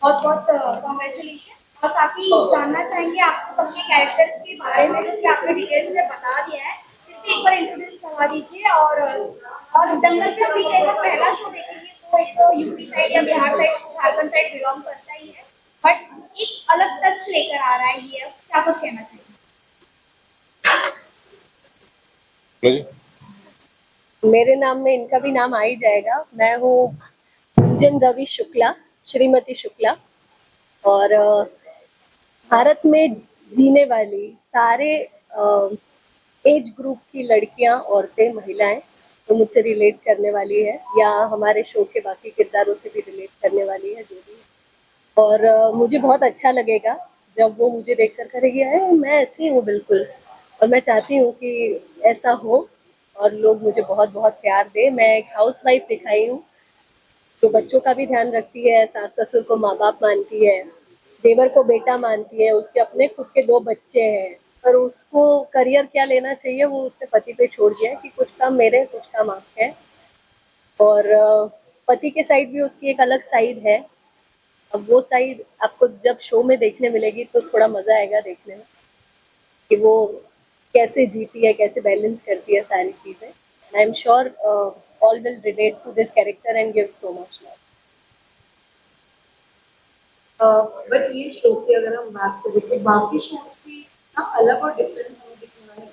बहुत बहुत कॉन्ग्रेचुलेशन। और काफी जानना चाहेंगे आपको सबके कैरेक्टर्स के बारे में, जो कि आपने डिटेल में बता दिया है। फिर भी एक बार इंट्रोड्यूस करवा दीजिए। और दंगल पे अभी एक बार पहला शो देखेंगे तो एक तो यूपी साइड या Bihar side Jharkhand side belong करता ही है, बट एक अलग टच लेकर आ रहा है ये। क्या कुछ कहना चाहिए? मेरे नाम में इनका भी नाम आ ही जाएगा। मैं हूँ कुंजन रवि शुक्ला, श्रीमती शुक्ला। और भारत में जीने वाली सारे एज ग्रुप की लड़कियां, औरतें, महिलाएं तो मुझसे रिलेट करने वाली है, या हमारे शो के बाकी किरदारों से भी रिलेट करने वाली है, जो भी है। और मुझे बहुत अच्छा लगेगा जब वो मुझे देखकर करेगी, अरे मैं ऐसी हूँ बिल्कुल। और मैं चाहती हूँ कि ऐसा हो और लोग मुझे बहुत बहुत प्यार दे। मैं एक हाउस वाइफ दिखाई हूँ जो बच्चों का भी ध्यान रखती है, सास ससुर को माँ बाप मानती है, देवर को बेटा मानती है, उसके अपने खुद के 2 बच्चे हैं। पर उसको करियर क्या लेना चाहिए वो उसने पति पे छोड़ दिया है कि कुछ काम मेरे, कुछ काम आपके। और पति के साइड भी उसकी एक अलग साइड है। अब वो साइड आपको जब शो में देखने मिलेगी तो थोड़ा मजा आएगा देखने में कि वो कैसे जीती है, कैसे बैलेंस करती है सारी चीजें। I am sure all will relate to this character and give so much love. But ये शो की अगर हम बात करें तो बाकी शो से ना अलग और डिफरेंट हमें दिखने वाला है।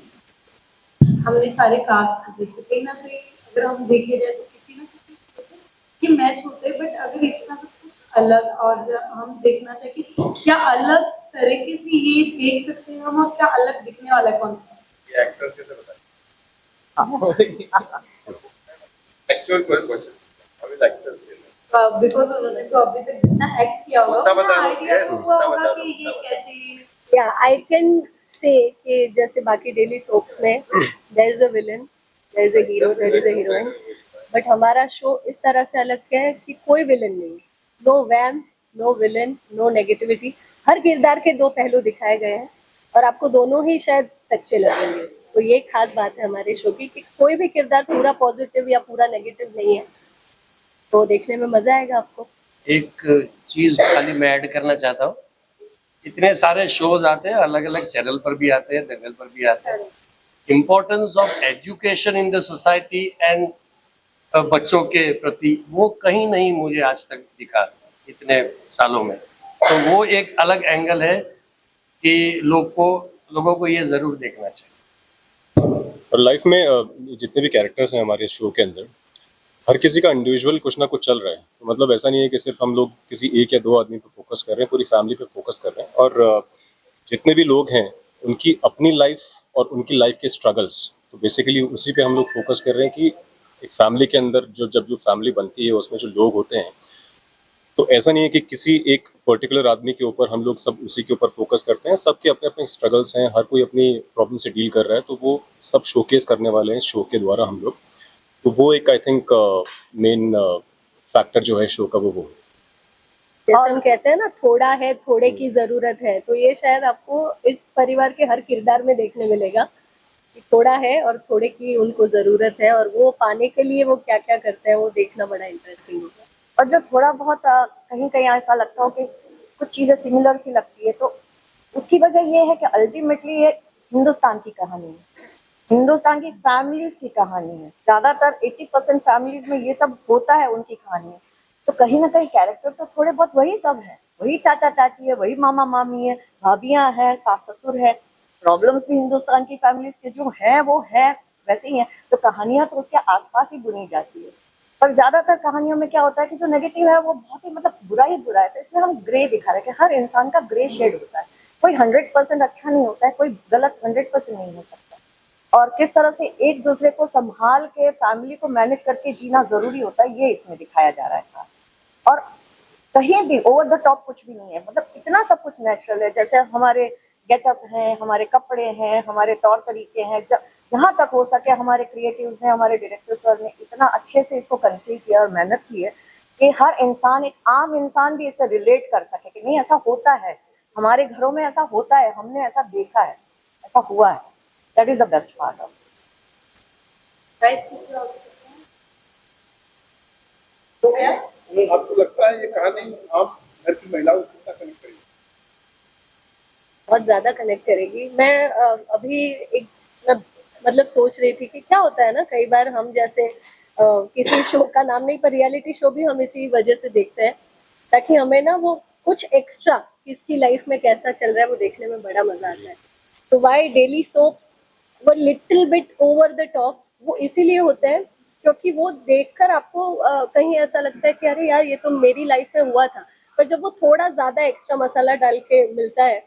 हमने सारे कास्ट देखे, कहीं ना कहीं अगर हम देखे जाए तो किसी ना किसी ये मैच होते हैं, बट अगर इसका तो कुछ अलग और हम देखना चाहिए कि क्या अलग तरीके से ये देख सकते हैं हम, और क्या अलग दिखने वाला है कौन सा एक्टर कैसे एक्चुअल क्वेश्चन अभी एक्टर से बिकॉज उन्होंने तो अभी तक जितना एक्ट किया होगा आइडिया तो हुआ होगा कि ये कैसे। या आई कैन से कि जैसे बाकी डेली सोप्स में there is a villain, there is a hero, there is a heroine, but हमारा शो इस तरह से अलग है कि कोई विलन नहीं, no vamp, no villain, no negativity. हर किरदार के 2 पहलू दिखाए गए हैं और आपको दोनों ही शायद सच्चे लगेंगे। तो ये खास बात है हमारे शो की कि कोई भी किरदार पूरा पॉजिटिव या पूरा नेगेटिव नहीं है, तो देखने में मजा आएगा आपको। एक चीज खाली मैं ऐड करना चाहता हूँ, इतने सारे शोज आते हैं, अलग अलग चैनल पर भी आते हैं, दंगल पर भी आते हैं। Importance of education in the society and बच्चों के प्रति वो कहीं नहीं मुझे आज तक दिखा इतने सालों में। तो वो एक अलग एंगल है कि लोगों को ये जरूर देखना चाहिए। और लाइफ में जितने भी कैरेक्टर्स हैं हमारे शो के अंदर, हर किसी का इंडिविजुअल कुछ ना कुछ चल रहा है। तो मतलब ऐसा नहीं है कि सिर्फ हम लोग किसी एक या 2 आदमी पे फोकस कर रहे हैं, पूरी फैमिली पे फोकस कर रहे हैं। और जितने भी लोग हैं उनकी अपनी लाइफ और उनकी लाइफ के स्ट्रगल्स, तो बेसिकली उसी पे हम लोग फोकस कर रहे हैं कि एक फैमिली के अंदर जो फैमिली बनती है उसमें जो लोग होते हैं, तो ऐसा नहीं है कि किसी एक पर्टिकुलर आदमी के ऊपर हम लोग सब उसी के ऊपर फोकस करते हैं। सबके अपने अपने स्ट्रगल्स हैं, हर कोई अपनी प्रॉब्लम से डील कर रहा है, तो वो सब शोकेस करने वाले हैं शो के द्वारा हम लोग। तो वो एक आई थिंक मेन फैक्टर जो है शो का वो जैसे हम कहते हैं ना, थोड़ा है थोड़े की जरूरत है, तो ये शायद आपको इस परिवार के हर किरदार में देखने मिलेगा कि थोड़ा है और थोड़े की उनको जरूरत है, और वो पाने के लिए वो क्या क्या करते हैं वो देखना बड़ा इंटरेस्टिंग होगा। और जो थोड़ा बहुत कहीं कहीं ऐसा लगता हो कि कुछ चीज़ें सिमिलर सी लगती है, तो उसकी वजह ये है कि अल्टीमेटली ये हिंदुस्तान की कहानी है, हिंदुस्तान की फैमिलीज की कहानी है। ज़्यादातर 80% फैमिलीज में ये सब होता है, उनकी कहानी है। तो कहीं ना कहीं कैरेक्टर तो थोड़े बहुत वही सब है, वही चाचा चाची है, वही मामा मामी है, भाभियाँ है, सास ससुर है। प्रॉब्लम्स भी हिंदुस्तान की फैमिलीज के जो है वो है वैसे ही है। तो कहानियां तो उसके आसपास ही बुनी जाती है। पर ज्यादातर कहानियों में क्या होता है कि जो नेगेटिव है वो बहुत ही मतलब बुरा ही बुरा है। तो इसमें हम ग्रे दिखा रहे हैं कि हर इंसान का ग्रे शेड होता है, कोई 100% अच्छा नहीं होता है, कोई गलत 100% नहीं हो सकता। और किस तरह से एक दूसरे को संभाल के फैमिली को मैनेज करके जीना जरूरी होता है, ये इसमें दिखाया जा रहा है खास। और कहीं भी ओवर द टॉप कुछ भी नहीं है, मतलब इतना सब कुछ नेचुरल है। जैसे हमारे गेटअप हैं, हमारे कपड़े हैं, हमारे तौर तरीके हैं, जहां तक हो सके हमारे क्रिएटिव्स ने, हमारे डायरेक्टर सर ने इतना अच्छे से इसको कंसीव किया और मेहनत की है कि हर इंसान, एक आम इंसान भी इससे रिलेट कर सके कि नहीं ऐसा होता है, हमारे घरों में ऐसा होता है, हमने ऐसा देखा है, ऐसा हुआ है। That is the best part of आपको लगता है ये कहानी आप घर की महिलाओं को कितना कनेक्ट करेगी? बहुत ज्यादा कनेक्ट करेगी। मैं अभी एक मैं मतलब सोच रही थी कि क्या होता है ना, कई बार हम जैसे किसी शो का नाम नहीं, पर रियलिटी शो भी हम इसी वजह से देखते हैं, ताकि हमें ना वो कुछ एक्स्ट्रा किसकी लाइफ में कैसा चल रहा है वो देखने में बड़ा मजा आता है। तो वाई डेली सोप्स वो little bit over the top, वो इसीलिए होते हैं क्योंकि वो देखकर आपको कहीं ऐसा लगता है कि अरे यार ये तो मेरी लाइफ में हुआ था। पर जब वो थोड़ा ज्यादा एक्स्ट्रा मसाला डाल के मिलता है,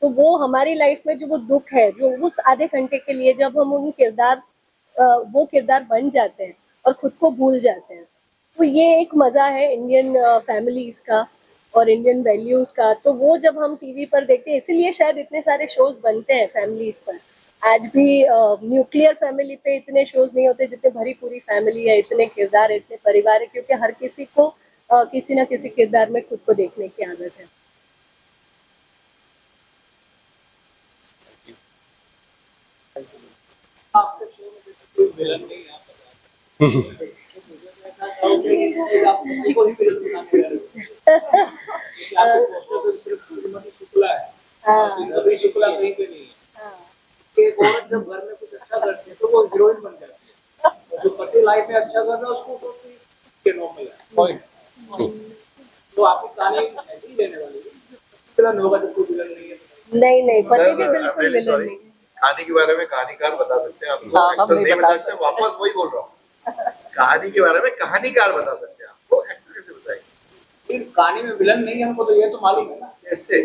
तो वो हमारी लाइफ में जो वो दुख है, जो उस आधे घंटे के लिए जब हम उन किरदार वो किरदार बन जाते हैं और खुद को भूल जाते हैं, तो ये एक मजा है इंडियन फैमिलीज का और इंडियन वैल्यूज का। तो वो जब हम टीवी पर देखते हैं, इसीलिए शायद इतने सारे शोज बनते हैं फैमिलीज पर। आज भी न्यूक्लियर फैमिली पे इतने शोज नहीं होते जितने भरी पूरी फैमिली है, इतने किरदार, इतने परिवार है, क्योंकि हर किसी को किसी ना किसी किरदार में खुद को देखने की आदत है। आपके शो में जैसे कोई विलन नहीं है, आप बता रहे हैं। तो मुझे तो ऐसा डाउट है कि शायद आप खुद को ही विलन बनाने जा रहे हो, क्योंकि आपके पोस्टर पे सिर्फ श्रीमती शुक्ला है, श्रीमती शुक्ला कहीं पे नहीं है। एक औरत जब घर में कुछ अच्छा करती है तो वो हीरोइन बन जाती है, और जो पति लाइफ में अच्छा कर रहा है उसको सोचते हैं कि नॉर्मल है। तो आपकी कहानी ऐसी ही रहने वाली है, विलन होगा जब कोई विलन नहीं है तो नहीं नहीं, पति सर, भी बिल्कुल really विलन sorry. नहीं है। कहानी के बारे में कहानीकार बता सकते हैं आपको, हाँ, हम एक्टर नहीं नहीं बता बता सकते, वापस वही बोल रहा हूँ। कहानी के बारे में कहानीकार बता सकते हैं आपको, एक्टर कैसे बताएंगे? इन कहानी में विलन नहीं है हमको, तो ये तो मालूम है ना। कैसे?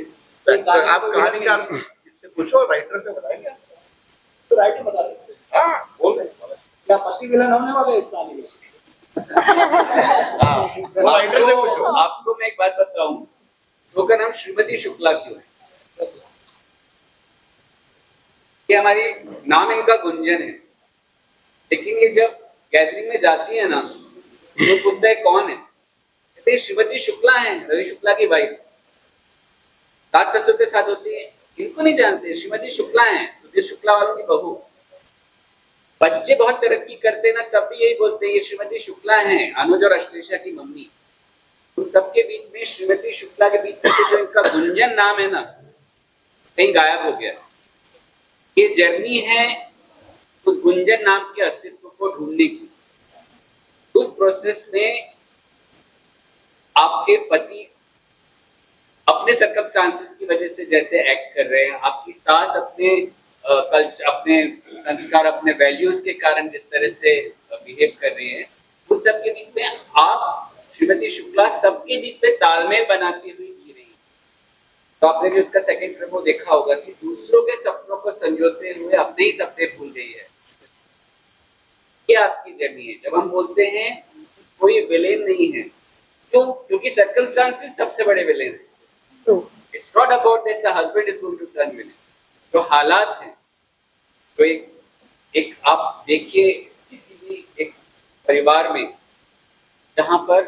आप कहानीकार इससे पूछो, राइटर से बताएंगे। तो राइटर बता सकते हैं। हाँ, बोल रहे हैं। क्या पति विलन होने वाले हैं इस कहानी में? हाँ, राइटर से पूछो। आपको मैं एक बात बताऊं, शो का नाम श्रीमती शुक्ला क्यों है? ये हमारी नाम इनका गुंजन है, लेकिन ये जब गैदरिंग में जाती है ना तो पूछता है कौन है, कहते हैं श्रीमती शुक्ला है, रवि शुक्ला की वाइफ, सास ससुर के साथ होती है, इनको नहीं जानते, श्रीमती शुक्ला है, सुधीर शुक्ला वालों की बहू। बच्चे बहुत तरक्की करते हैं ना, तब भी यही बोलते हैं ये श्रीमती शुक्ला है, अनुज और अश्लेषा की मम्मी। उन सबके बीच में श्रीमती शुक्ला के बीच में से जो इनका गुंजन नाम है ना, कहीं गायब हो गया। ये जर्नी है उस गुंजन नाम के अस्तित्व को ढूंढने की। उस प्रोसेस में आपके पति अपने सर्कमस्टांसेस की वजह से जैसे एक्ट कर रहे हैं, आपकी सास अपने कल्चर, अपने संस्कार, अपने वैल्यूज के कारण जिस तरह से बिहेव कर रही है, उस सब के बीच में आप श्रीमती शुक्ला सबके बीच में तालमेल बनाती हुई जी रही है। तो आपने भी उसका सेकंड प्रेमो देखा होगा कि दूसरों के सपनों को संजोते हुए अपने ही सपने भूल गई है। ये आपकी जर्नी है। जब हम बोलते हैं कोई विलेन नहीं है, क्यों? क्योंकि सर्कमस्टांसेस सबसे बड़े विलेन है। It's not about that the husband is going to turn villain. जो हालात हैं, तो एक आप देखिए किसी भी एक परिवार में जहां पर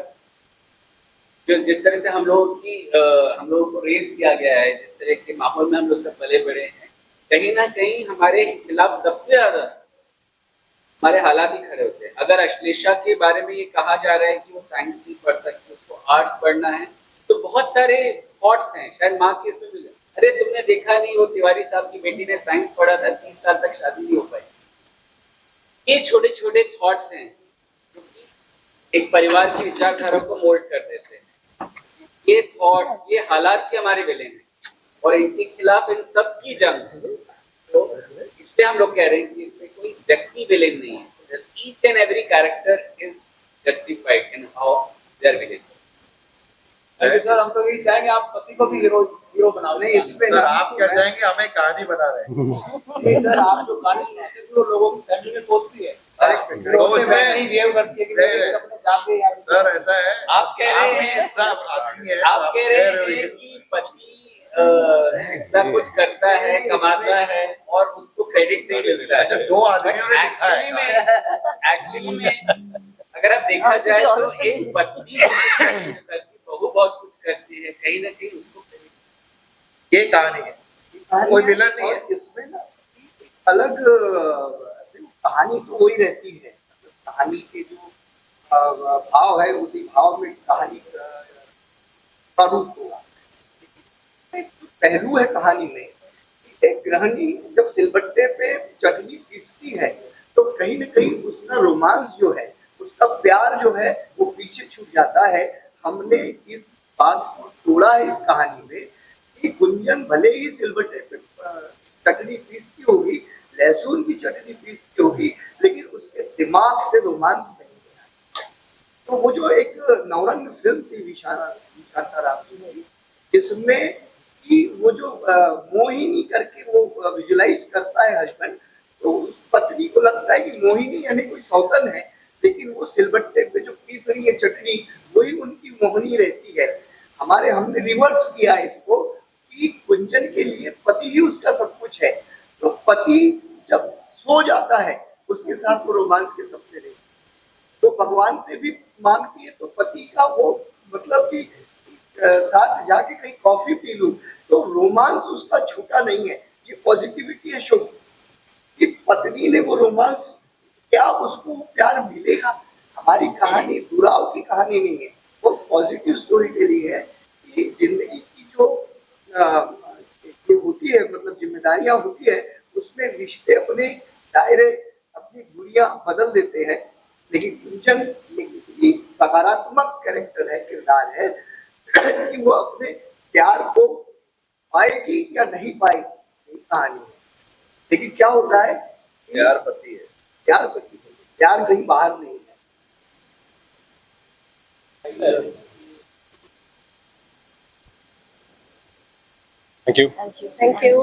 जो जिस तरह से हम लोगों को रेस किया गया है, जिस तरह के माहौल में हम लोग सब पले बड़े हैं, कहीं ना कहीं हमारे खिलाफ सबसे ज्यादा हमारे हालात ही खड़े होते हैं। अगर अश्लेषा के बारे में ये कहा जा रहा है कि वो साइंस नहीं पढ़ सकती, उसको आर्ट्स पढ़ना है, तो बहुत सारे थॉट्स हैं, शायद माँ के इसमें भी, अरे तुमने देखा नहीं वो तिवारी साहब की बेटी ने साइंस पढ़ा था, 30 साल तक शादी नहीं हो पाई। ये छोटे छोटे थॉट्स हैं जो कि एक परिवार की विचारधारा को मोल्ड कर देते हैं। ये थॉट्स, ये हालात के हमारे विलेन हैं और इनके खिलाफ इन सब की जंग। तो इसलिए हम लोग कह रहे हैं कि इसमें कोई व्यक्ति विलेन नहीं है। Each and every character is justified in how they are villain. Sir हम तो यही चाहेंगे आप पति को भी हीरो बनाओ। नहीं इसमें सर आप क्या चाहेंगे, हमें कहानी बना रहे हैं। नहीं सर, आप जो कहानी सुनाते हैं वो लोगों की फैमिली में पहुंचती है, तो इसमें वैसे ही बिहेव करती है कि मेरे सपने जागे यार। सर ऐसा है, आप कह रहे हैं, इंसाफ आदमी है, आप कह रहे हैं कि पति इतना कुछ करता है, कमाता है और उसको क्रेडिट नहीं मिलता है। अच्छा, दो आदमियों ने लिखा है। एक्चुअली में अगर आप देखा जाए तो एक पत्नी बहू बहुत कुछ करती है, कहीं ना कहीं उसको ये कहानी है, कोई विलन नहीं है। इसमें ना अलग कहानी तो वही रहती है, कहानी के जो भाव है उसी भाव में कहानी रूप होगा। एक पहलू है कहानी में, एक गृहिणी जब सिलबट्टे पे चटनी पीसती है तो कहीं न कहीं उसका रोमांस जो है, उसका प्यार जो है वो पीछे छूट जाता है। हमने इस बात को तोड़ा है इस कहानी में कि गुंजन भले ही सिलबट्टे पे चटनी पीसती होगी, लहसुन की चटनी पीसती होगी, लेकिन उसके दिमाग से रोमांस नहीं है। तो वो जो एक नवरंग फिल्म थी विशाखा रामजी की, इसमें कि वो जो मोहिनी करके वो विजुलाइज करता है हस्बैंड, तो उस पत्नी को लगता है कि मोहिनी यानी कोई सौतन है, लेकिन वो सिलबट्टे पे जो पीस रही है चटनी वही उनकी मोहिनी रहती है। हमने रिवर्स किया है इसको कि कुंजन के लिए पति ही उसका सब कुछ है। तो पति जब सो जाता है उसके साथ वो रोमांस के सपने रहते, तो भगवान से भी मांगती है तो पति का वो मतलब कि साथ जाके कहीं कॉफी पी लूं, तो रोमांस उसका छूटा नहीं है। ये पॉजिटिविटी है शो कि पत्नी ने वो रोमांस, क्या उसको प्यार मिलेगा। हमारी कहानी दुराव की कहानी नहीं है, वो पॉजिटिव स्टोरी टेलिंग है कि जिंदगी की जो ये होती है, मतलब जिम्मेदारियां होती है, उसमें रिश्ते अपने दायरे, अपनी दूरियां बदल देते हैं। लेकिन कुंजन एक सकारात्मक कैरेक्टर है, किरदार है कि वो अपने प्यार को पाएगी या नहीं पाएगी कहानी है। लेकिन क्या होता है, प्यार पति है, प्यार पति है, प्यार कहीं बाहर नहीं है। Thank you. Thank you. Thank you.